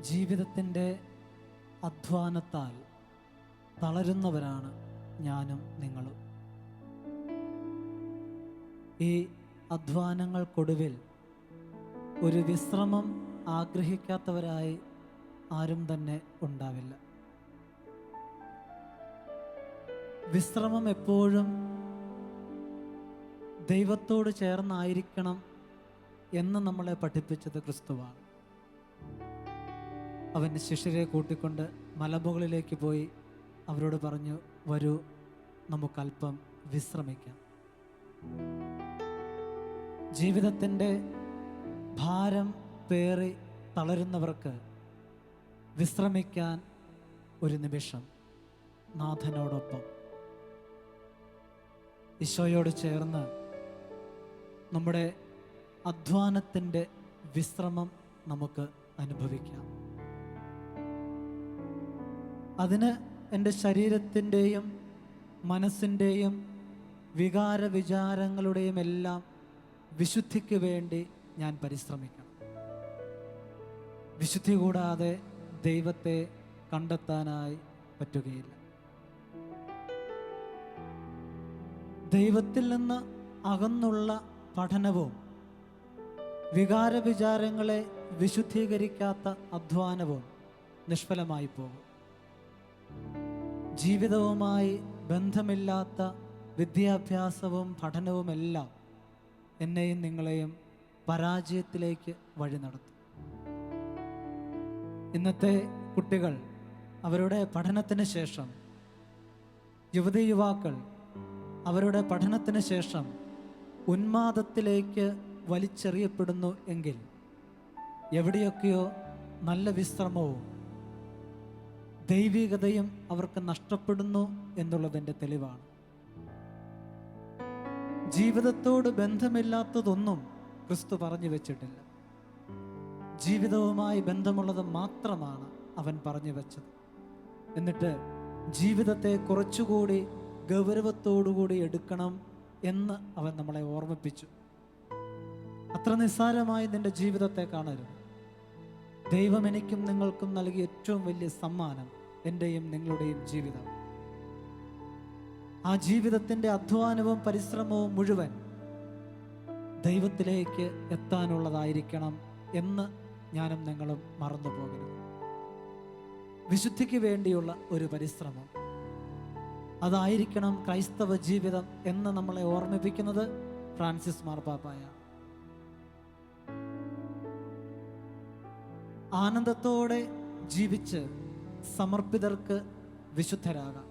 ജീവിതത്തിൻ്റെ അധ്വാനത്താൽ തളരുന്നവരാണ് ഞാനും നിങ്ങളും. ഈ അധ്വാനങ്ങൾക്കൊടുവിൽ ഒരു വിശ്രമം ആഗ്രഹിക്കാത്തവരായി ആരും തന്നെ ഉണ്ടാവില്ല. വിശ്രമം എപ്പോഴും ദൈവത്തോട് ചേർന്നായിരിക്കണം എന്ന് നമ്മളെ പഠിപ്പിച്ചത് ക്രിസ്തുവാണ്. അവൻ ശിഷ്യരെ കൂട്ടിക്കൊണ്ട് മലമുകളിലേക്ക് പോയി അവരോട് പറഞ്ഞു, വരൂ, നമുക്കല്പം വിശ്രമിക്കാം. ജീവിതത്തിൻ്റെ ഭാരം പേറി തളരുന്നവർക്ക് വിശ്രമിക്കാൻ ഒരു നിമിഷം നാഥനോടൊപ്പം ഈശോയോട് ചേർന്ന് നമ്മുടെ അധ്വാനത്തിൻ്റെ വിശ്രമം നമുക്ക് അനുഭവിക്കാം. അതിന് എൻ്റെ ശരീരത്തിൻ്റെയും മനസ്സിൻ്റെയും വികാര വിചാരങ്ങളുടെയും എല്ലാം വിശുദ്ധിക്ക് വേണ്ടി ഞാൻ പരിശ്രമിക്കണം. വിശുദ്ധി കൂടാതെ ദൈവത്തെ കണ്ടെത്താനായി പറ്റുകയില്ല. ദൈവത്തിൽ നിന്ന് അകന്നുള്ള പഠനവും വികാര വിചാരങ്ങളെ വിശുദ്ധീകരിക്കാത്ത അധ്വാനവും നിഷ്ഫലമായി പോകും. ജീവിതവുമായി ബന്ധമില്ലാത്ത വിദ്യാഭ്യാസവും പഠനവുമെല്ലാം എന്നെയും നിങ്ങളെയും പരാജയത്തിലേക്ക് വഴി നടത്തും. ഇന്നത്തെ കുട്ടികൾ അവരുടെ പഠനത്തിന് ശേഷം, യുവതി യുവാക്കൾ അവരുടെ പഠനത്തിന് ശേഷം ഉന്മാദത്തിലേക്ക് വലിച്ചെറിയപ്പെടുന്നു എങ്കിൽ എവിടെയൊക്കെയോ നല്ല വിശ്രമവും ദൈവികതയും അവർക്ക് നഷ്ടപ്പെടുന്നു എന്നുള്ളതിൻ്റെ തെളിവാണ്. ജീവിതത്തോട് ബന്ധമില്ലാത്തതൊന്നും ക്രിസ്തു പറഞ്ഞു വെച്ചിട്ടില്ല. ജീവിതവുമായി ബന്ധമുള്ളത് മാത്രമാണ് അവൻ പറഞ്ഞു വെച്ചത്. എന്നിട്ട് ജീവിതത്തെ കുറച്ചുകൂടി ഗൗരവത്തോടുകൂടി എടുക്കണം എന്ന് അവൻ നമ്മളെ ഓർമ്മിപ്പിച്ചു. അത്ര നിസ്സാരമായി നിന്റെ ജീവിതത്തെ കാണരുത്. ദൈവം എനിക്കും നിങ്ങൾക്കും നൽകിയ ഏറ്റവും വലിയ സമ്മാനം എൻ്റെയും നിങ്ങളുടെയും ജീവിതം. ആ ജീവിതത്തിൻ്റെ അധ്വാനവും പരിശ്രമവും മുഴുവൻ ദൈവത്തിലേക്ക് എത്താനുള്ളതായിരിക്കണം എന്ന് ഞാനും നിങ്ങളും മറന്നു പോകരുത്. വിശുദ്ധിക്ക് വേണ്ടിയുള്ള ഒരു പരിശ്രമം, അതായിരിക്കണം ക്രൈസ്തവ ജീവിതം എന്ന് നമ്മളെ ഓർമ്മിപ്പിക്കുന്നത് ഫ്രാൻസിസ് മാർപ്പാപ്പയാണ്. ആനന്ദത്തോടെ ജീവിച്ച് സമർപ്പിതർക്ക് വിശുദ്ധരാകാം.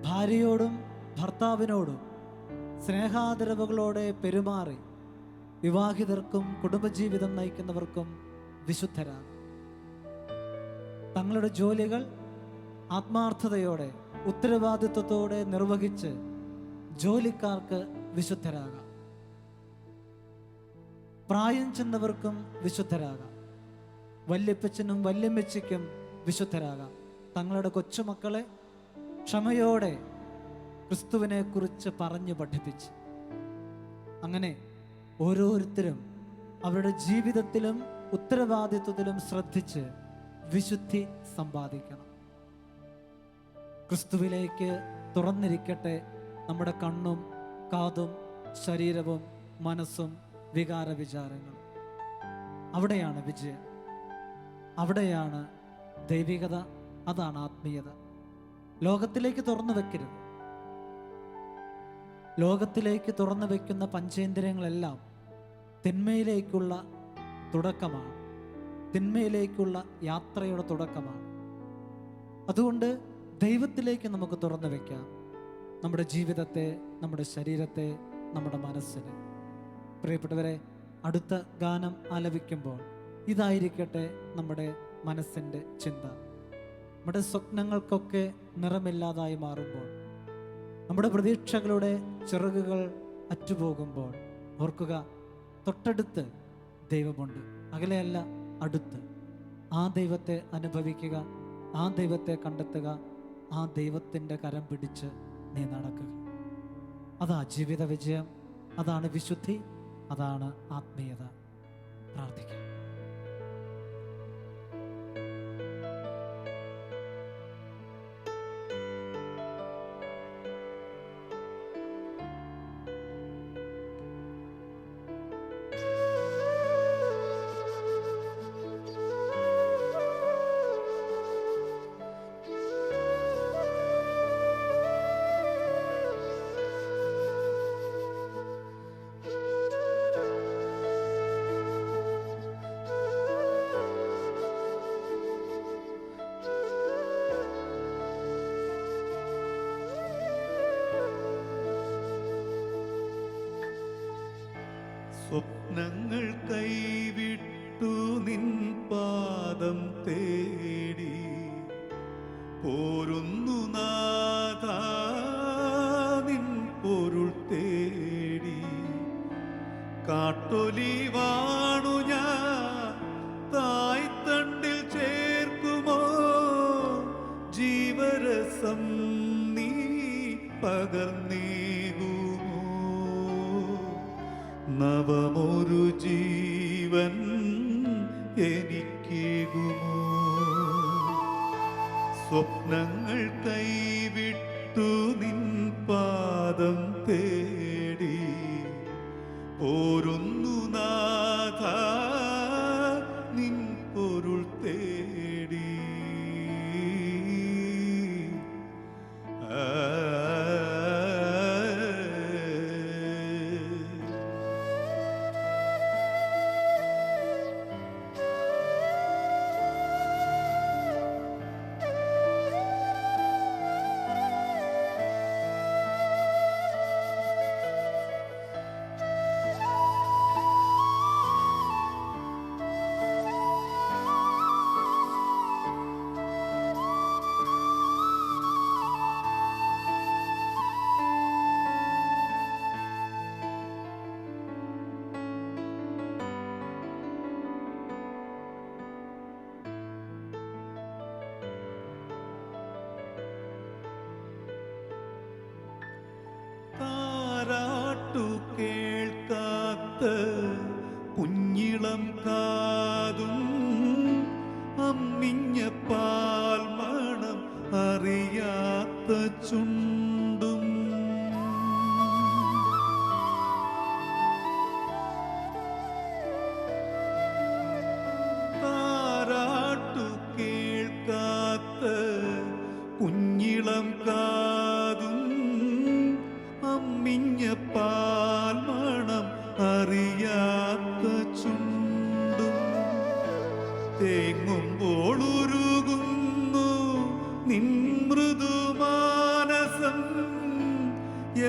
ഭാര്യയോടും ഭർത്താവിനോടും സ്നേഹാദരവുകളോടെ പെരുമാറി വിവാഹിതർക്കും കുടുംബജീവിതം നയിക്കുന്നവർക്കും വിശുദ്ധരാകാം. തങ്ങളുടെ ജോലികൾ ആത്മാർത്ഥതയോടെ ഉത്തരവാദിത്വത്തോടെ നിർവഹിച്ച് ജോലിക്കാർക്ക് വിശുദ്ധരാകാം. പ്രായം ചെന്നവർക്കും വിശുദ്ധരാകാം. വല്യപ്പച്ചനും വല്യമ്മച്ചിക്കും വിശുദ്ധരാകാം. തങ്ങളുടെ കൊച്ചുമക്കളെ ക്ഷമയോടെ ക്രിസ്തുവിനെ കുറിച്ച് പറഞ്ഞു പഠിപ്പിച്ച്, അങ്ങനെ ഓരോരുത്തരും അവരുടെ ജീവിതത്തിലും ഉത്തരവാദിത്വത്തിലും ശ്രദ്ധിച്ച് വിശുദ്ധി സമ്പാദിക്കണം. ക്രിസ്തുവിലേക്ക് തുറന്നിരിക്കട്ടെ നമ്മുടെ കണ്ണും കാതും ശരീരവും മനസ്സും വികാര വിചാരങ്ങളും. അവിടെയാണ് വിജയം, അവിടെയാണ് ദൈവികത, അതാണ് ആത്മീയത. ലോകത്തിലേക്ക് തുറന്നു വെക്കരുത്. ലോകത്തിലേക്ക് തുറന്നു വെക്കുന്ന പഞ്ചേന്ദ്രിയങ്ങളെല്ലാം തിന്മയിലേക്കുള്ള തുടക്കമാണ്, തിന്മയിലേക്കുള്ള യാത്രയുടെ തുടക്കമാണ്. അതുകൊണ്ട് ദൈവത്തിലേക്ക് നമുക്ക് തുറന്നു വെക്കാം നമ്മുടെ ജീവിതത്തെ, നമ്മുടെ ശരീരത്തെ, നമ്മുടെ മനസ്സിനെ. പ്രിയപ്പെട്ടവരെ, അടുത്ത ഗാനം ആലപിക്കുമ്പോൾ ഇതായിരിക്കട്ടെ നമ്മുടെ മനസ്സിൻ്റെ ചിന്ത. നമ്മുടെ സ്വപ്നങ്ങൾക്കൊക്കെ നിറമില്ലാതായി മാറുമ്പോൾ, നമ്മുടെ പ്രതീക്ഷകളുടെ ചിറകുകൾ അറ്റുപോകുമ്പോൾ ഓർക്കുക, തൊട്ടടുത്ത് ദൈവമുണ്ട്. അകലെയല്ല, അടുത്ത്. ആ ദൈവത്തെ അനുഭവിക്കുക, ആ ദൈവത്തെ കണ്ടെത്തുക, ആ ദൈവത്തിൻ്റെ കരം പിടിച്ച് നീ നടക്കുക. അതാ ജീവിത വിജയം, അതാണ് വിശുദ്ധി, അതാണ് ആത്മീയത. പ്രാർത്ഥിക്കാം. സ്വപ്നങ്ങൾ കൈവിട്ടു നിൻ പാദം തേടി പോരുന്നു നാഥാ നിൻ പൊരുൾ തേടി. കാട്ടൊലിവാണു ഞാൻ തായ്തണ്ടിൽ ചേർക്കുമോ ജീവരസം നീ പകർന്നേകുമോ. നവമൊരു ജീവൻ എനിക്കേകുമോ. സ്വപ്നങ്ങൾ കൈവിട്ടു നിൻ പാദം തേടി പോരുന്നു നാഥാ നിൻ പൊരുൾ തേടി. താരാട്ടു കേൾക്കാത്ത കുഞ്ഞിളം കാതും അമ്മിഞ്ഞ പാൽ മണം അറിയാത്ത ചുണ്ടും. താരാട്ടു കേൾക്കാത്ത കുഞ്ഞിളം കാതും അമ്മിഞ്ഞ പാൽ മണം അറിയാത്ത ചുണ്ടും. തേങ്ങുമ്പോൾ ഉരുകുന്നു നിൻ മൃദുമാനസം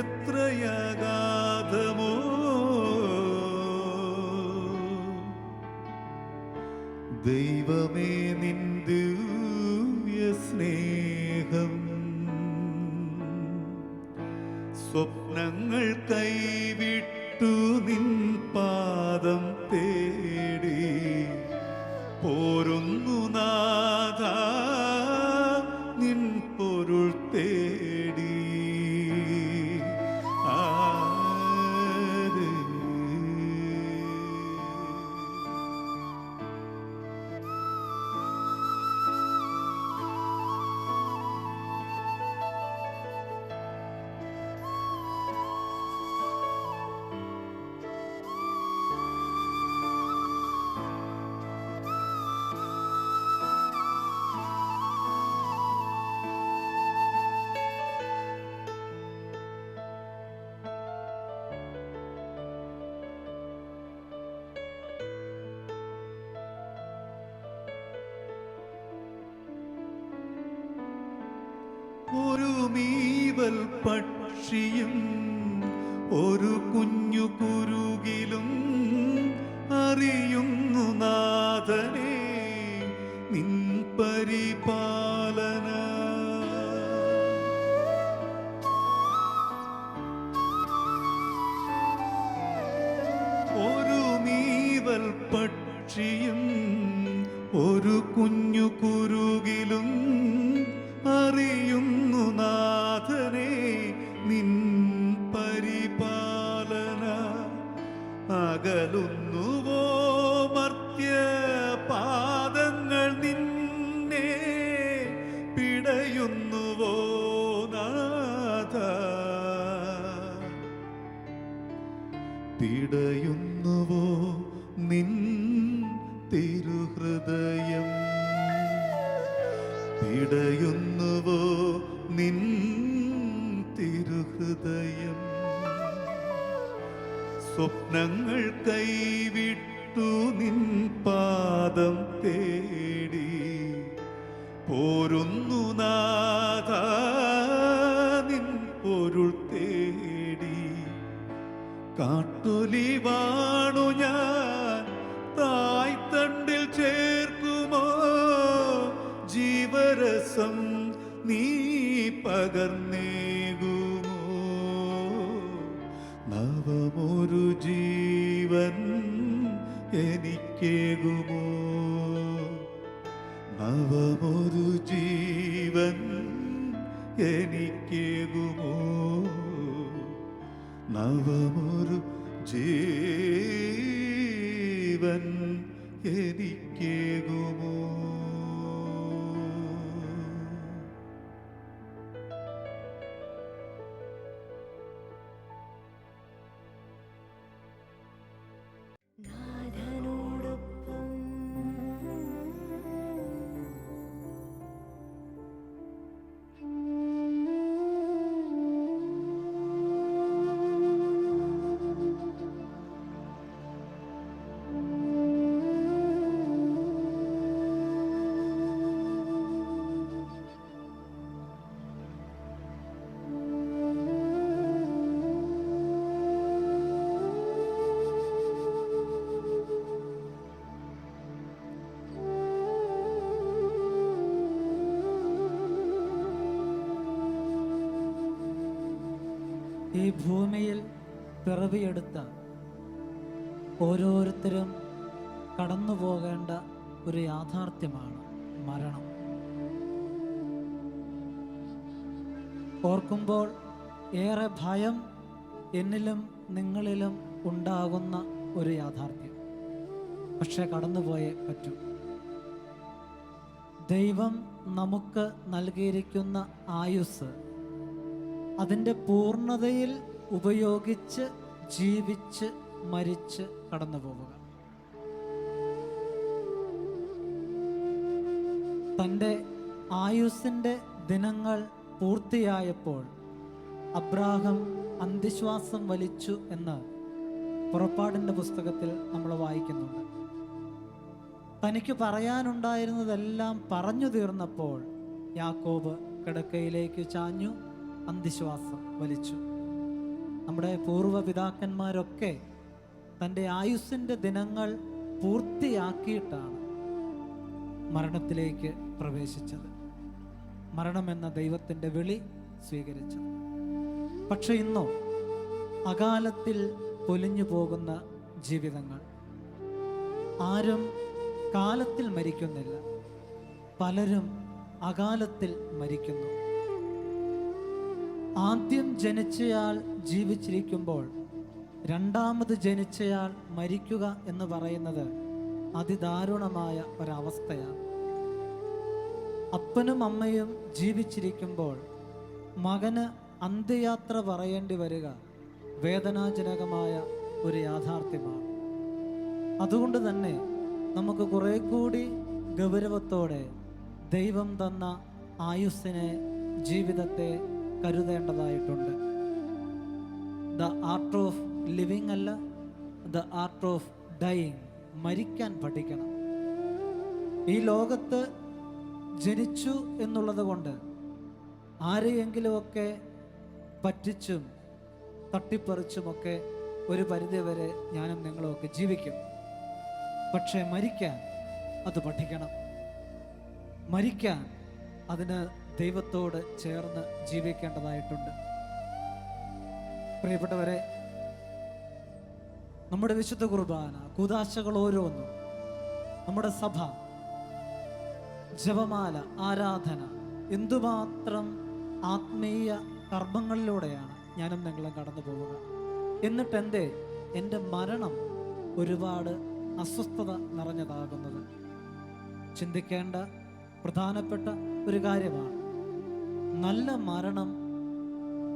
എത്രയഗാധമോ. ദൈവമേ നിൻ ദിവ്യ സ്നേഹം. സ്വപ്നങ്ങൾ കൈവിട്ടു നിൻ പാദം തേടി പോരുന്നു നാഥാ നിൻ പൊരുൾ തേടി. ഒരു മീവൽ പക്ഷിയും ഒരു കുഞ്ഞു കുരുകിലും അറിയുന്നു നാഥനെ നിൻ പരിപാലന. ഒരു മീവൽ പക്ഷിയും ഒരു കുഞ്ഞു കുരുകിലും അറിയുന്നു നാഥനെ നിൻ പരിപാലന. അകലുന്നുവോ മർത്യ പാദങ്ങൾ നിന്നെ പിടയുന്നുവോ നാഥ. പിടയുന്നുവോ നിൻ തിരുഹൃദയം. പിടയുന്നുവോ നിൻ തിരുഹൃദയം. സ്വപ്നങ്ങൾ കൈവിട്ടു നിൻ പാദം തേടി പോരുന്നു നാഥാ നിൻ പൊരുൾ തേടി. കാട്ടൊലിവാണു ഞാൻ തായ്തണ്ടിൽ ചേർക്കുമോ? ജീവരസം നീ പകർന്നേകുമോ? നവമൊരു ജീവൻ എനിക്കേകുമോ? നവമൊരു ജീവൻ എനിക്കേകുമോ? നവമൊരു ജീവൻ എനിക്കേകുമോ? ഈ ഭൂമിയിൽ പിറവിയെടുത്ത ഓരോരുത്തരും കടന്നു പോകേണ്ട ഒരു യാഥാർത്ഥ്യമാണ് മരണം. ഓർക്കുമ്പോൾ ഏറെ ഭയം എന്നിലും നിങ്ങളിലും ഉണ്ടാകുന്ന ഒരു യാഥാർത്ഥ്യം. പക്ഷെ കടന്നുപോയേ പറ്റൂ. ദൈവം നമുക്ക് നൽകിയിരിക്കുന്ന ആയുസ് അതിൻ്റെ പൂർണ്ണതയിൽ ഉപയോഗിച്ച് ജീവിച്ച് മരിച്ച് കടന്നു പോവുക. തൻ്റെ ആയുസ്സിൻ്റെ ദിനങ്ങൾ പൂർത്തിയായപ്പോൾ അബ്രാഹാം അന്ത്യശ്വാസം വലിച്ചു എന്ന് പുറപ്പാടിൻ്റെ പുസ്തകത്തിൽ നമ്മൾ വായിക്കുന്നുണ്ട്. തനിക്ക് പറയാനുണ്ടായിരുന്നതെല്ലാം പറഞ്ഞു തീർന്നപ്പോൾ യാക്കോബ് കിടക്കയിലേക്ക് ചാഞ്ഞു, അന്ത്യശ്വാസം വലിച്ചു. നമ്മുടെ പൂർവ്വപിതാക്കന്മാരൊക്കെ തൻ്റെ ആയുസ്സിൻ്റെ ദിനങ്ങൾ പൂർത്തിയാക്കിയിട്ടാണ് മരണത്തിലേക്ക് പ്രവേശിച്ചത്, മരണമെന്ന ദൈവത്തിൻ്റെ വിളി സ്വീകരിച്ചത്. പക്ഷെ ഇന്നോ അകാലത്തിൽ പൊലിഞ്ഞു പോകുന്ന ജീവിതങ്ങൾ. ആരും കാലത്തിൽ മരിക്കുന്നില്ല, പലരും അകാലത്തിൽ മരിക്കുന്നു. ആദ്യം ജനിച്ചയാൾ ജീവിച്ചിരിക്കുമ്പോൾ രണ്ടാമത് ജനിച്ചയാൾ മരിക്കുക എന്ന് പറയുന്നത് അതിദാരുണമായ ഒരവസ്ഥയാണ്. അപ്പനും അമ്മയും ജീവിച്ചിരിക്കുമ്പോൾ മകന് അന്ത്യയാത്ര പറയേണ്ടി വരിക വേദനാജനകമായ ഒരു യാഥാർത്ഥ്യമാണ്. അതുകൊണ്ട് തന്നെ നമുക്ക് കുറെ കൂടി ഗൗരവത്തോടെ ദൈവം തന്ന ആയുസ്സിനെ, ജീവിതത്തെ കരുതേണ്ടതായിട്ടുണ്ട്. ദ ആർട്ട് ഓഫ് ലിവിങ് അല്ല, ദ ആർട്ട് ഓഫ് ഡൈയിങ്. മരിക്കാൻ പഠിക്കണം. ഈ ലോകത്ത് ജനിച്ചു എന്നുള്ളത് കൊണ്ട് ആരെയെങ്കിലുമൊക്കെ പറ്റിച്ചും തട്ടിപ്പറിച്ചുമൊക്കെ ഒരു പരിധിവരെ ഞാനും നിങ്ങളുമൊക്കെ ജീവിക്കും. പക്ഷേ മരിക്കാൻ അത് പഠിക്കണം. മരിക്കാൻ അതിന് ദൈവത്തോട് ചേർന്ന് ജീവിക്കേണ്ടതായിട്ടുണ്ട്. പ്രിയപ്പെട്ടവരെ, നമ്മുടെ വിശുദ്ധ കുർബാന, കൂദാശകൾ ഓരോന്നും, നമ്മുടെ സഭ, ജപമാല, ആരാധന എന്തുമാത്രം ആത്മീയ കർമ്മങ്ങളിലൂടെയാണ് ഞാനും നിങ്ങളും കടന്നു പോവുക. എന്നിട്ട് എൻ്റെ മരണം ഒരുപാട് അസ്വസ്ഥത നിറഞ്ഞതാകുന്നത് ചിന്തിക്കേണ്ട പ്രധാനപ്പെട്ട ഒരു കാര്യമാണ്. നല്ല മരണം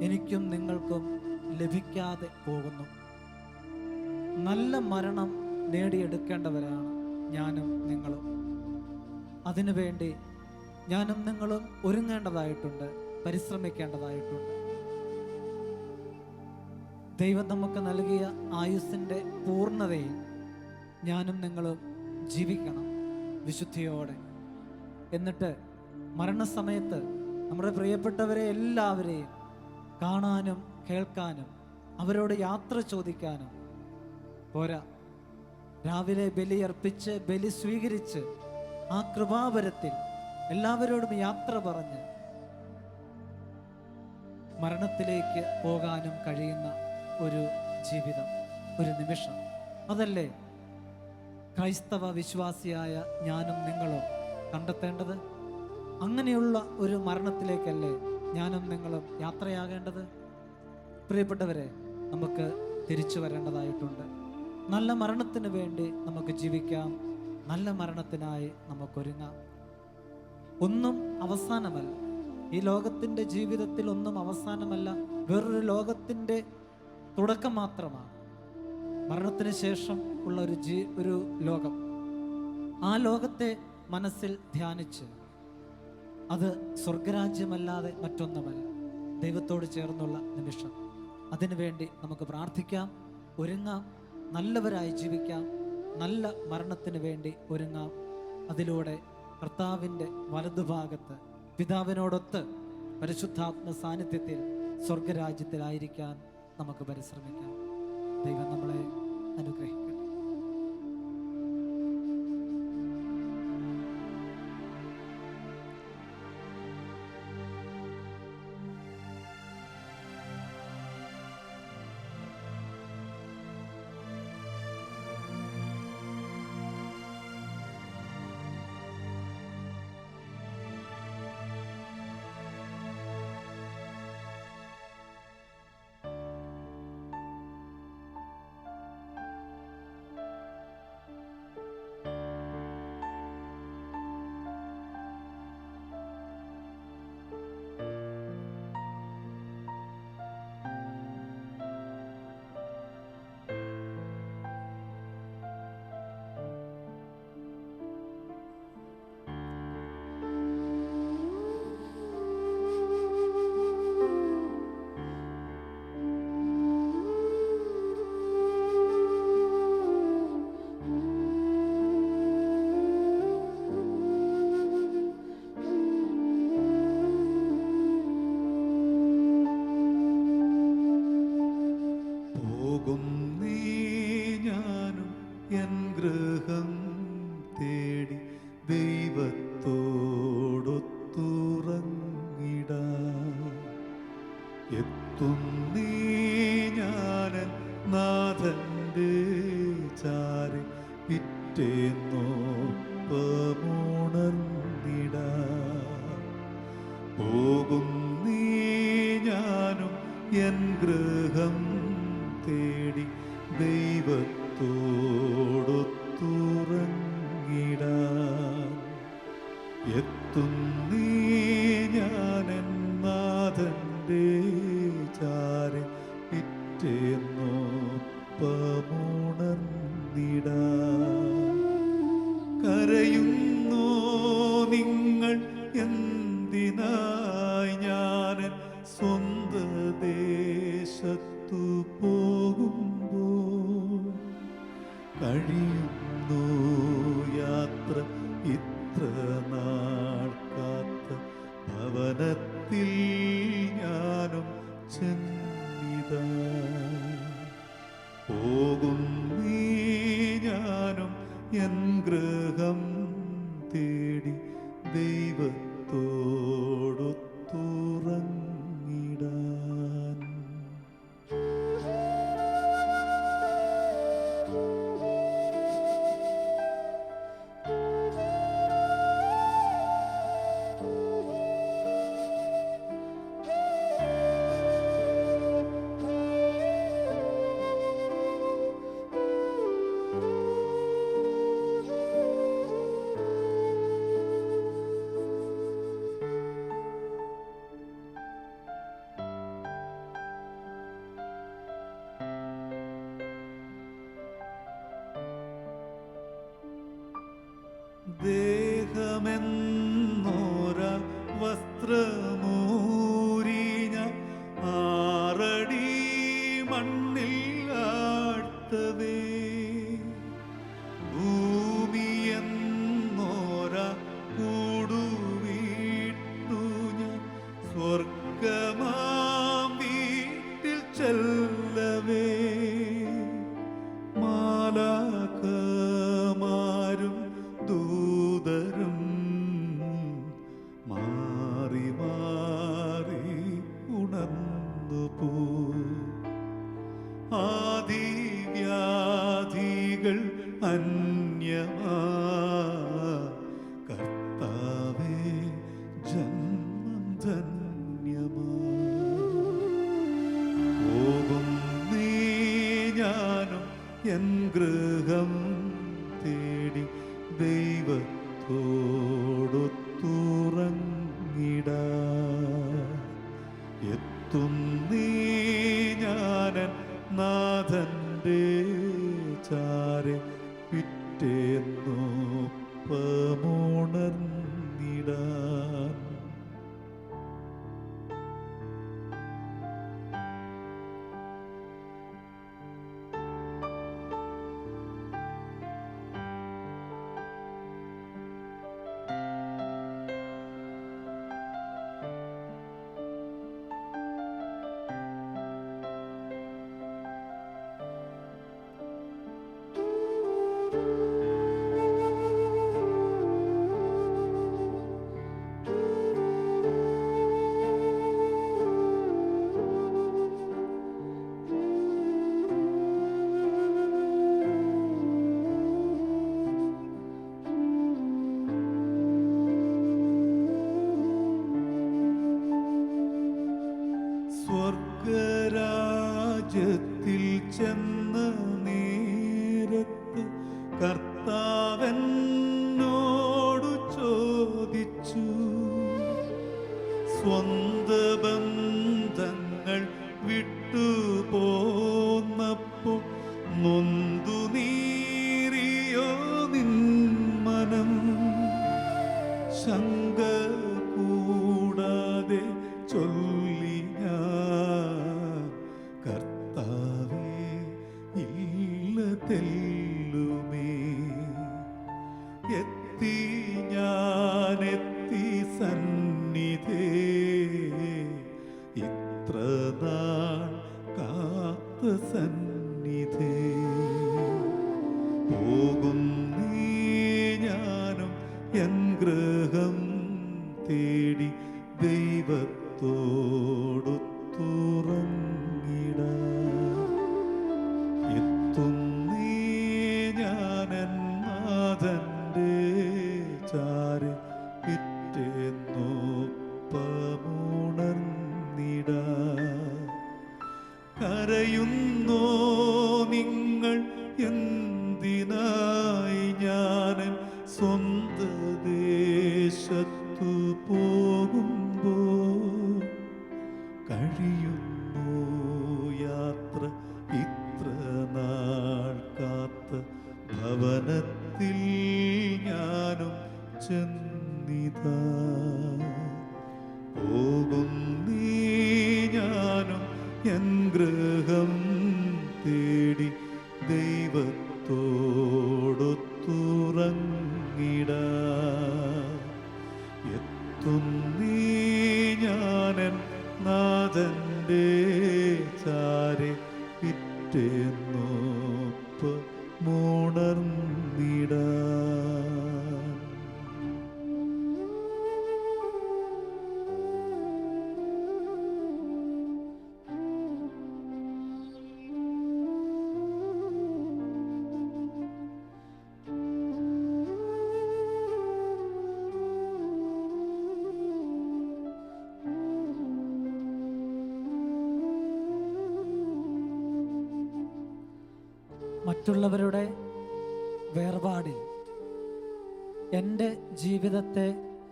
എനിക്കും നിങ്ങൾക്കും ലഭിക്കാതെ പോകുന്നു. നല്ല മരണം നേടിയെടുക്കേണ്ടവരാണ് ഞാനും നിങ്ങളും. അതിനുവേണ്ടി ഞാനും നിങ്ങളും ഒരുങ്ങേണ്ടതായിട്ടുണ്ട്, പരിശ്രമിക്കേണ്ടതായിട്ടുണ്ട്. ദൈവം നമുക്ക് നൽകിയ ആയുസ്സിൻ്റെ പൂർണ്ണതയിൽ ഞാനും നിങ്ങളും ജീവിക്കണം വിശുദ്ധിയോടെ. എന്നിട്ട് മരണസമയത്ത് നമ്മുടെ പ്രിയപ്പെട്ടവരെ എല്ലാവരെയും കാണാനും കേൾക്കാനും അവരോട് യാത്ര ചോദിക്കാനും പോരാ. രാവിലെ ബലിയർപ്പിച്ച് ബലി സ്വീകരിച്ച് ആ കൃപാവരത്തിൽ എല്ലാവരോടും യാത്ര പറഞ്ഞ് മരണത്തിലേക്ക് പോകാനും കഴിയുന്ന ഒരു ജീവിതം, ഒരു നിമിഷം. അതല്ലേ ക്രൈസ്തവ വിശ്വാസിയായ ഞാനും നിങ്ങളും കണ്ടെത്തേണ്ടത്? അങ്ങനെയുള്ള ഒരു മരണത്തിലേക്കല്ലേ ഞാനും നിങ്ങളും യാത്രയാകേണ്ടത്? പ്രിയപ്പെട്ടവരെ, നമുക്ക് തിരിച്ചു വരേണ്ടതായിട്ടുണ്ട്. നല്ല മരണത്തിന് വേണ്ടി നമുക്ക് ജീവിക്കാം. നല്ല മരണത്തിനായി നമുക്കൊരുങ്ങാം. ഒന്നും അവസാനമല്ല. ഈ ലോകത്തിൻ്റെ ജീവിതത്തിൽ ഒന്നും അവസാനമല്ല, വേറൊരു ലോകത്തിൻ്റെ തുടക്കം മാത്രമാണ്. മരണത്തിന് ശേഷം ഉള്ള ഒരു ലോകം. ആ ലോകത്തെ മനസ്സിൽ ധ്യാനിച്ച് അത് സ്വർഗരാജ്യമല്ലാതെ മറ്റൊന്നുമല്ല, ദൈവത്തോട് ചേർന്നുള്ള നിമിഷം. അതിനുവേണ്ടി നമുക്ക് പ്രാർത്ഥിക്കാം, ഒരുങ്ങാം, നല്ലവരായി ജീവിക്കാം, നല്ല മരണത്തിന് വേണ്ടി ഒരുങ്ങാം. അതിലൂടെ കർത്താവിൻ്റെ വലതുഭാഗത്ത് പിതാവിനോടൊത്ത് പരിശുദ്ധാത്മ സാന്നിധ്യത്തിൽ സ്വർഗരാജ്യത്തിലായിരിക്കാൻ നമുക്ക് പരിശ്രമിക്കാം. ദൈവം നമ്മളെ അനുഗ്രഹിക്കട്ടെ. എത്തുന്നീ ഞാനൻ നാഥന്റെ ചാരി പിറ്റേന്നോപ്പമുണർന്നിടാ. പോകുന്നീ ഞാനും എൻ ഗൃഹം തേടി ദൈവത്തോടൊത്തുറങ്ങിടാ. എത്തുന്നീ ഞാനൻ നാഥന്റെ ചാരി പിറ്റേന്നോപ്പമുണർന്നിടാ. കരയുന്നോ നിങ്ങൾ എന്തിനായി ഞാനൻ സ്വന്ത ദേശത്തു പോകുമ്പോൾ? കഴിയുന്നു യാത്ര ഇത്ര നാൾ കാത്ത ഭവനത്തിൽ ഞാനും ചെന്നിതാ. പോകുന്നീ ഞാനും എൻ ഗൃഹം തേടി ദൈവത്തോടൊത്തുറങ്ങിടാൻ. ദേഹമെന്നോര വസ്ത്രമൂരിഞ്ഞ ആറടി മണ്ണിൽ ആഴ്ത്തവേ, ഭൂമിയെന്നോര കൂടുവീട്ടു ഞാൻ സ്വർഗമാം വീട്ടിൽ ചെല്ല പോ ആദിവ്യാധികൾ അന്യമാ കർത്താവേ ജന്മം ധന്യമാ പോകും നീ ഞാനും എൻ ഗൃഹം തേടി ദൈവത്തോടൊത്തുറങ്ങിടാ എത്തും നീ ഞാനൻ നാഥന്റെ ചാരെ പിറ്റേന്നൊപ്പമുണർന്നിടാൻ സ്വർഗരാജ്യത്തിൽ ചെന്ന നേരത്ത് കർത്താവെന്നോടു ചോദിച്ചു സ്വന്ത ബന്ധങ്ങൾ വിട്ടുപോന്നപ്പോ നൊന്തു നീറിയോ നിൻ മനം ശങ്ക കൂടാതെ ചൊല്ലി ഞാൻ കർത്താവേ ഇല്ല തെല്ലുമേ എത്തി ഞാനെത്തി സന്നിധേ ഇത്ര നാൾ കാത്ത സന്നിധേ പോകും നീ ഞാനും എൻ ഗൃഹം തേടി ദൈവത്തോടൊത്തുറങ്ങിടാ എത്തും നീ ഞാനൻ നാഥന്റെ ചാരെ പിറ്റേന്നൊപ്പമുണർന്നിടാ കരയുന്നോ നിങ്ങൾ എന്തിനായി ഞാനൻ സ്വന്ത ദേശത്തു പോകുമ്പോ കഴിയുന്നു യാത്ര ഇത്ര നാൾ കാത്ത ഭവനത്തിൽ ഞാനും ചെന്നിതാ പോകും നീ ഞാനും എൻ ഗൃഹം തേടി ദൈവത്തോടൊത്തുറങ്ങിടാ എത്തും നീ ഞാനൻ നാഥന്റെ ചാരെ പിറ്റേന്നൊപ്പമുണർന്നിടാ മറ്റുള്ളവരുടെ വേർപാടിൽ എൻ്റെ ജീവിതത്തെ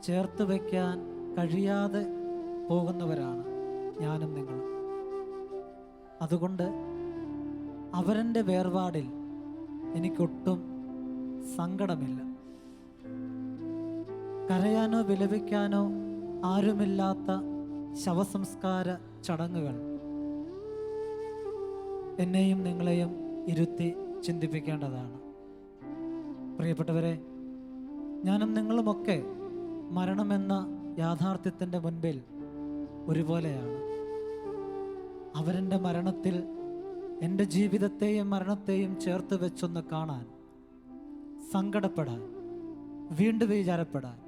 ചേർത്ത് വയ്ക്കാൻ കഴിയാതെ പോകുന്നവരാണ് ഞാനും നിങ്ങളും. അതുകൊണ്ട് അവരുടെ വേർപാടിൽ എനിക്കൊട്ടും സങ്കടമില്ല. കരയാനോ വിലപിക്കാനോ ആരുമില്ലാത്ത ശവസംസ്കാര ചടങ്ങുകൾ എന്നെയും നിങ്ങളെയും ഇരുത്തി ചിന്തിപ്പിക്കേണ്ടതാണ്. പ്രിയപ്പെട്ടവരെ, ഞാനും നിങ്ങളുമൊക്കെ മരണമെന്ന യാഥാർത്ഥ്യത്തിൻ്റെ മുൻപിൽ ഒരുപോലെയാണ്. അവരുടെ മരണത്തിൽ എൻ്റെ ജീവിതത്തെയും മരണത്തെയും ചേർത്ത് വെച്ചൊന്ന് കാണാൻ, സങ്കടപ്പെടാൻ, വീണ്ടും വിചാരപ്പെടാൻ,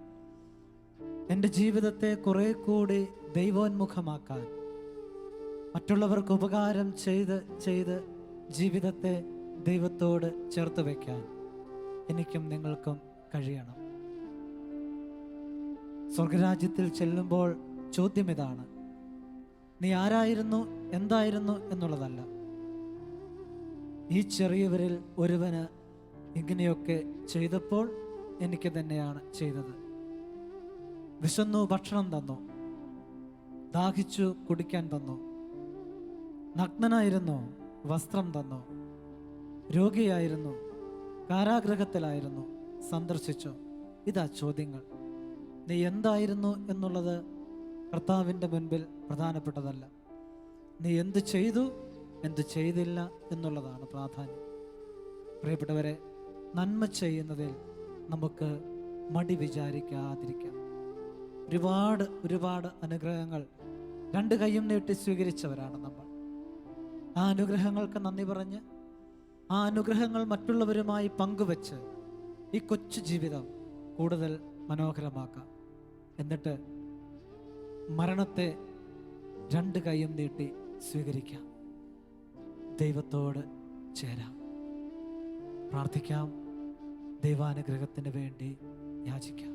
എൻ്റെ ജീവിതത്തെ കുറെ കൂടി ദൈവോന്മുഖമാക്കാൻ മറ്റുള്ളവർക്ക് ഉപകാരം ചെയ്ത് ചെയ്ത് ജീവിതത്തെ ദൈവത്തോട് ചേർത്ത് വയ്ക്കാൻ എനിക്കും നിങ്ങൾക്കും കഴിയണം. സ്വർഗരാജ്യത്തിൽ ചെല്ലുമ്പോൾ ചോദ്യം ഇതാണ്: നീ ആരായിരുന്നു, എന്തായിരുന്നു എന്നുള്ളതല്ല. ഈ ചെറിയവരിൽ ഒരുവന് ഇങ്ങനെയൊക്കെ ചെയ്തപ്പോൾ എനിക്ക് തന്നെയാണ് ചെയ്തത്. വിശന്നു ഭക്ഷണം തന്നു, ദാഹിച്ചു കുടിക്കാൻ തന്നു, നഗ്നനായിരുന്നു വസ്ത്രം തന്നു, രോഗിയായിരുന്നു, കാരാഗൃഹത്തിലായിരുന്നു, സന്ദർശിച്ചു. ഇതാ ചോദ്യങ്ങൾ. നീ എന്തായിരുന്നു എന്നുള്ളത് കർത്താവിൻ്റെ മുൻപിൽ പ്രധാനപ്പെട്ടതല്ല. നീ എന്ത് ചെയ്തു, എന്ത് ചെയ്തില്ല എന്നുള്ളതാണ് പ്രാധാന്യം. പ്രിയപ്പെട്ടവരെ, നന്മ ചെയ്യുന്നതിൽ നമുക്ക് മടി വിചാരിക്കാതിരിക്കാം. ഒരുപാട് അനുഗ്രഹങ്ങൾ രണ്ട് കൈയും നീട്ടി സ്വീകരിച്ചവരാണ് നമ്മൾ. ആ അനുഗ്രഹങ്ങൾക്ക് നന്ദി പറഞ്ഞ് ആ അനുഗ്രഹങ്ങൾ മറ്റുള്ളവരുമായി പങ്കുവെച്ച് ഈ കൊച്ചു ജീവിതം കൂടുതൽ മനോഹരമാക്കാം. എന്നിട്ട് മരണത്തെ രണ്ട് കൈയും നീട്ടി സ്വീകരിക്കാം. ദൈവത്തോട് ചേരാം, പ്രാർത്ഥിക്കാം, ദൈവാനുഗ്രഹത്തിന് വേണ്ടി യാചിക്കാം.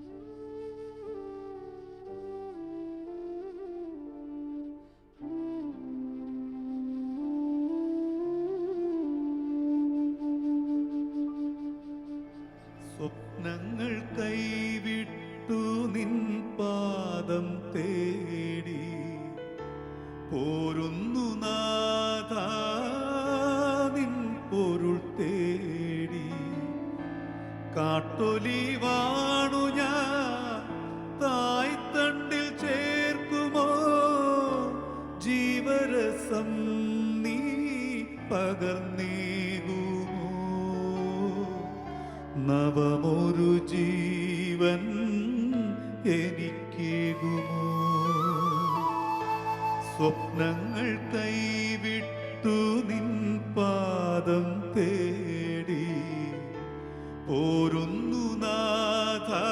സ്വപ്നങ്ങൾ കൈവിട്ടു നിൻ പാദം തേടി പോരുന്നു നാഥാ, നിൻ പൊരുൾ തേടി. കാട്ടൊലിവാണു ഞാൻ തായ്തണ്ടിൽ ചേർക്കുമോ, ജീവരസം നീ പകർന്നേകുമോ, നവമൊരു ജീവൻ എനിക്കേകുമോ. സ്വപ്നങ്ങൾ കൈവിട്ടു നിൻ പാദം തേടി പോരുന്നു നാഥാ,